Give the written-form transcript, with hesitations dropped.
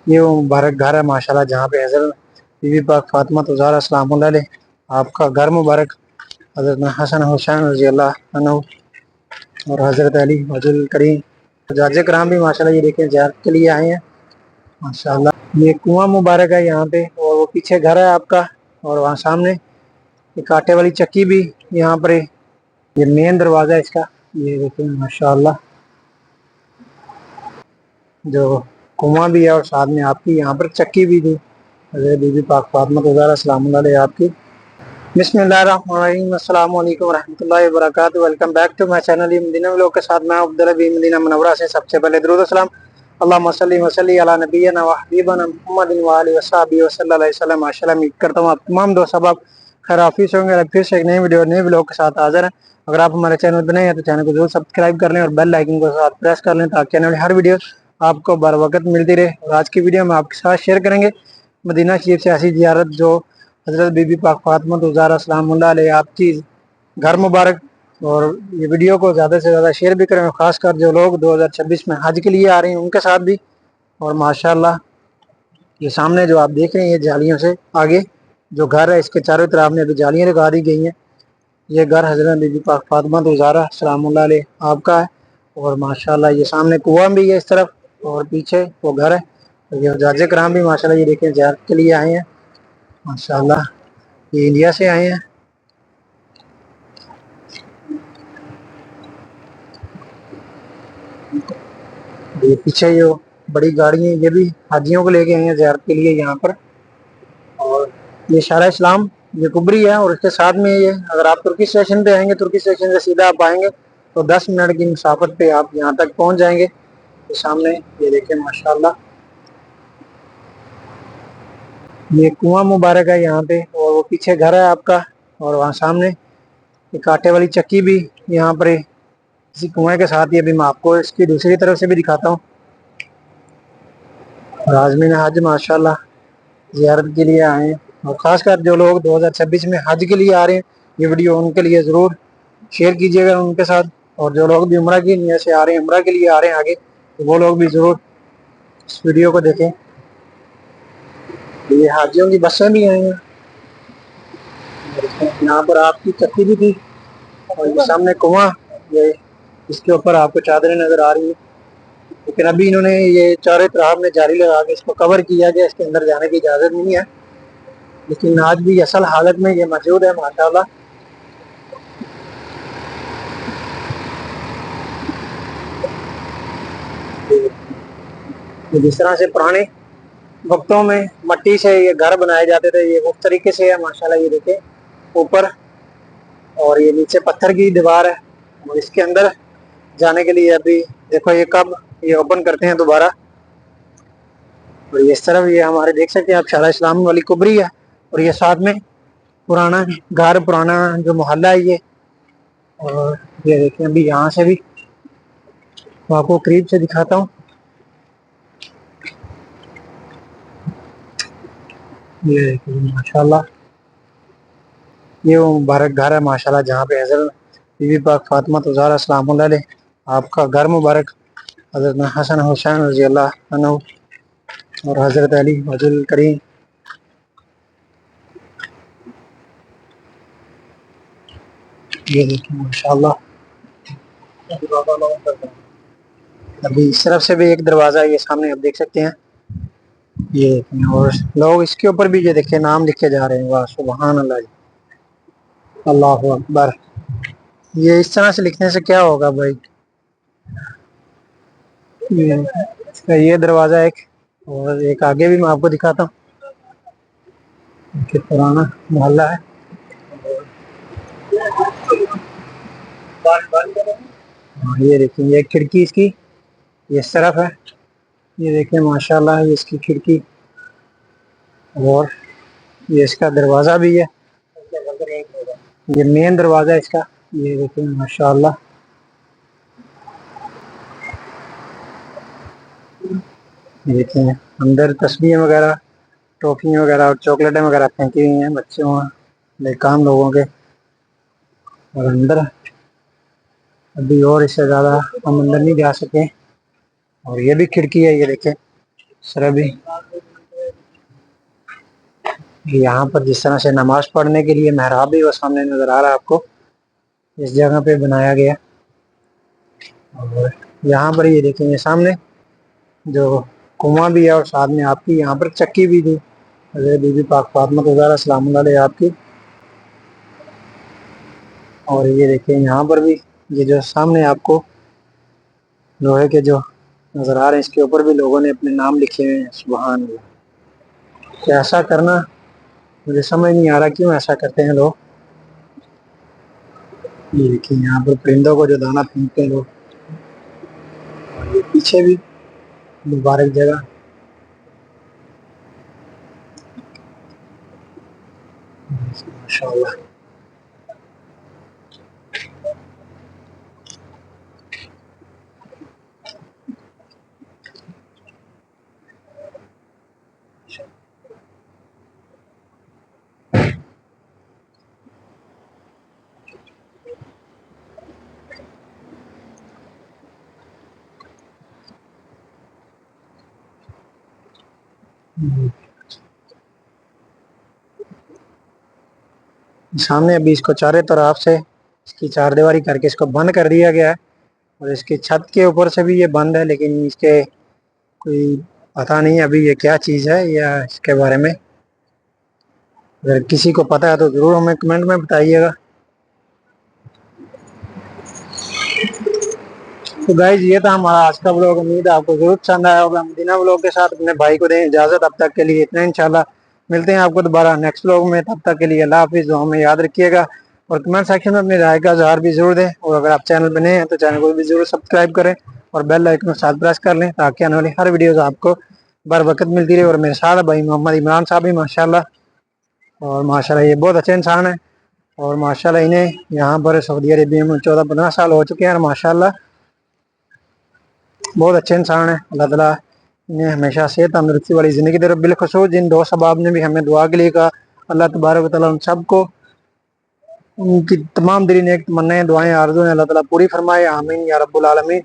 یہ وہ مبارک گھر ہے ماشاءاللہ جہاں پہ حضرت بی بی پاک فاطمہ زہرا السلام اللہ علیہ آپ کا گھر مبارک، حضرت حسن حسین رضی اللہ عنہ اور حضرت علی حضور کریم جاج کرام بھی ماشاءاللہ یہ دیکھیں زیارت کے لیے آئے ہیں ماشاءاللہ۔ یہ کنواں مبارک ہے یہاں پہ، اور وہ پیچھے گھر ہے آپ کا، اور وہاں سامنے ایک آٹے والی چکی بھی یہاں پر ہے۔ یہ مین دروازہ ہے اس کا، یہ دیکھیں ماشاءاللہ جو کنواں بھی ہے، اور ساتھ میں آپ کی یہاں پر چکی بھی تھی حضرت بی بی پاک فاطمہ زہرا السلام اللہ علیہ آپ کی۔ بسم اللہ الرحمن الرحیم، السلام علیکم ورحمۃ اللہ وبرکاتہ۔ Welcome back to my channel Madina vlog کے ساتھ میں عبدالحبیب مدینہ منورہ سے۔ سب سے پہلے درود و سلام اللہم صلی وسلم علی نبینا و حبیبنا محمد و آلہ وصحبہ وسلم علیہ وسلم۔ ماشاءاللہ امید کرتا ہوں آپ تمام دوست احباب خیر آفیت ہوں گے۔ پھر سے ایک نئی ویڈیو نئے ولاگ کے ساتھ حاضر ہیں۔ اگر آپ ہمارے چینل پہ نئے ہیں تو چینل کو ضرور سبسکرائب کر لیں اور بیل آئیکن کو ساتھ پریس کر لیں تاکہ آنے والی ہر ویڈیو آپ کو بر وقت ملتی رہے۔ اور آج کی ویڈیو میں آپ کے ساتھ شیئر کریں گے مدینہ شریف سے ایسی زیارت جو حضرت بی بی پاک فاطمہ زہرا السلام اللہ علیہ آپ کی گھر مبارک۔ اور یہ ویڈیو کو زیادہ سے زیادہ شیئر بھی کریں، اور خاص کر جو لوگ 2026 میں حج کے لیے آ رہے ہیں ان کے ساتھ بھی۔ اور ماشاءاللہ یہ سامنے جو آپ دیکھ رہے ہیں یہ جالیوں سے آگے جو گھر ہے اس کے چاروں طرف میں ابھی جالیاں لگا دی گئی ہیں۔ یہ گھر حضرت بی بی پاک فاطمہ زہرا السلام اللہ علیہ آپ کا ہے، اور ماشاءاللہ یہ سامنے کنواں بھی ہے اس طرف، اور پیچھے وہ گھر ہے۔ یہ جاج کرام بھی ماشاءاللہ یہ دیکھیں زیارت کے لیے آئے ہیں ماشاءاللہ، یہ انڈیا سے آئے ہیں۔ یہ پیچھے جو بڑی گاڑی ہیں یہ بھی حاجیوں کو لے کے آئے ہیں زیارت کے لیے یہاں پر۔ اور یہ شارع اسلام یہ کبری ہے، اور اس کے ساتھ میں یہ اگر آپ ترکی اسٹیشن پہ آئیں گے، ترکی اسٹیشن سے سیدھا آپ آئیں گے تو 10 منٹ کی مسافت پہ آپ یہاں تک پہنچ جائیں گے۔ یہ سامنے یہ دیکھیں ماشاءاللہ یہ کنواں مبارک ہے یہاں پہ، اور وہ پیچھے گھر ہے آپ کا، اور وہاں سامنے ایک آٹے والی چکی بھی یہاں پر ہے اسی کنویں کے ساتھ۔ یہ بھی میں آپ کو اس کی دوسری طرف سے بھی دکھاتا ہوں۔ عازمین حج ماشاءاللہ زیارت کے لیے آئے ہیں، اور خاص کر جو لوگ 2026 میں حج کے لیے آ رہے ہیں یہ ویڈیو ان کے لیے ضرور شیئر کیجیے گا ان کے ساتھ۔ اور جو لوگ بھی عمرہ کی نیت سے آ رہے ہیں، عمرہ کے لیے آ رہے ہیں آگے، تو وہ لوگ بھی ضرور اس ویڈیو کو دیکھیں۔ یہ حاجیوں کی بسیں بھی آئی ہیں، یہاں پر آپ کی چکی بھی تھی، اور یہ سامنے کنواں یہ اس کے اوپر آپ کو چادریں نظر آ رہی ہیں، لیکن ابھی انہوں نے یہ چاروں طرف میں جاری لگا کے اس کو کور کیا گیا، اس کے اندر جانے کی اجازت نہیں ہے، لیکن آج بھی اصل حالت میں یہ موجود ہے ماشاءاللہ۔ جس طرح سے پرانے وقتوں میں مٹی سے یہ گھر بنائے جاتے تھے یہ اس طریقے سے ہے ماشاءاللہ۔ یہ دیکھیں اوپر، اور یہ نیچے پتھر کی دیوار ہے، اور اس کے اندر جانے کے لیے ابھی دیکھو یہ کب یہ اوپن کرتے ہیں دوبارہ۔ اور یہ اس طرف یہ ہمارے دیکھ سکتے ہیں آپ شارع اسلام والی کبری ہے، اور یہ ساتھ میں پرانا گھر، پرانا جو محلہ ہے یہ۔ اور یہ دیکھیں ابھی یہاں سے بھی میں آپ کو قریب سے دکھاتا ہوں۔ یہ دیکھیں ماشاءاللہ یہ وہ مبارک گھر ہے ماشاءاللہ جہاں پہ حضرت بی بی پاک فاطمہ زہرا السلام اللہ علیہ آپ کا گھر مبارک، حضرت حسن حسین رضی اللہ عنہ اور حضرت علی حضور کریم یہ دیکھیں ماشاءاللہ۔ ابھی اس طرف سے بھی ایک دروازہ ہے، یہ سامنے آپ دیکھ سکتے ہیں یہ دیکھیں، اور لوگ اس کے اوپر بھی یہ دیکھیں نام لکھے جا رہے ہیں، واہ سبحان اللہ جی، اللہ اکبر۔ یہ اس طرح سے لکھنے سے کیا ہوگا بھائی؟ یہ دروازہ ایک، اور ایک آگے بھی میں آپ کو دکھاتا ہوں کہ پرانا محلہ ہے۔ یہ دیکھیں یہ کھڑکی اس کی یہ اس طرف ہے، یہ دیکھیں ماشاءاللہ یہ اس کی کھڑکی، اور یہ اس کا دروازہ بھی ہے، یہ مین دروازہ ہے اس کا، یہ دیکھیں ماشاءاللہ۔ دیکھیں اندر تسبیح وغیرہ، ٹوفیاں وغیرہ اور چاکلیٹیں وغیرہ پھینکی ہوئی ہیں بچوں نیکان لوگوں کے۔ اور اندر ابھی اور اس سے زیادہ ہم اندر نہیں جا سکے، اور یہ بھی کھڑکی ہے یہ دیکھیں سر ابھی یہاں پر جس طرح سے نماز پڑھنے کے لیے محراب بھی وہ سامنے نظر آ رہا ہے آپ کو، اس جگہ پہ بنایا گیا. اور یہاں پر یہ دیکھیں گے سامنے جو کنواں بھی ہے اور ساتھ میں آپ کی یہاں پر چکی بھی تھی حضرت بی بی پاک فاطمہ زہرا سلام اللہ علیہ آپ کی. اور یہ دیکھیں یہاں پر بھی یہ جو سامنے آپ کو لوہے کے جو نظر آ رہے ہیں اس کے اوپر بھی لوگوں نے اپنے نام لکھے ہوئے ہیں. سبحان اللہ، کہ ایسا کرنا مجھے سمجھ نہیں آ رہا کیوں ایسا کرتے ہیں لوگ. یہ دیکھیں یہاں پر پرندوں کو جو دانہ پھینکتے ہیں لوگ، اور یہ پیچھے بھی مبارک جگہ. ماشاء اللہ. سامنے ابھی اس کو چارے طرف سے اس کی چار دیواری کر کے اس کو بند کر دیا گیا ہے، اور اس کی چھت کے اوپر سے بھی یہ بند ہے، لیکن اس کے کوئی پتہ نہیں ابھی یہ کیا چیز ہے یا اس کے بارے میں اگر کسی کو پتہ ہے تو ضرور ہمیں کمنٹ میں بتائیے گا. تو گائز یہ تھا ہمارا آج کا بلاگ. امید ہے آپ کو ضرور پسند آیا ہوگا. مدینہ بلاگ کے ساتھ اپنے بھائی کو دیں اجازت. اب تک کے لیے اتنا، انشاءاللہ ملتے ہیں آپ کو دوبارہ نیکسٹ بلاگ میں. تب تک کے لیے اللہ حافظ. دعاؤں میں یاد رکھیے گا اور کمنٹ سیکشن میں اپنی رائے کا اظہار بھی ضرور دیں. اور اگر آپ چینل پہ نئے ہیں تو چینل کو بھی ضرور سبسکرائب کریں اور بیل آئکن کو ساتھ پریس کر لیں تاکہ آنے والی ہر ویڈیوز آپ کو بر وقت ملتی رہے. اور میرے ساتھ بھائی محمد عمران صاحب بھی ماشاءاللہ، اور ماشاءاللہ یہ بہت اچھے انسان ہیں، اور ماشاءاللہ انہیں یہاں پر سعودی عربیہ میں 14-15 سال ہو چکے ہیں، اور ماشاءاللہ بہت اچھے انسان ہیں. اللہ تعالیٰ انہیں ہمیشہ صحت تندرستی والی زندگی دے. بالخصوص جن دو صحابہ نے بھی ہمیں دعا کے لیے کہا، اللہ تبارک و تعالیٰ ان سب کو ان کی تمام دلی نیک تمنائیں دعائیں آرزو ہیں اللہ تعالیٰ پوری فرمائے. آمین یا رب العالمین.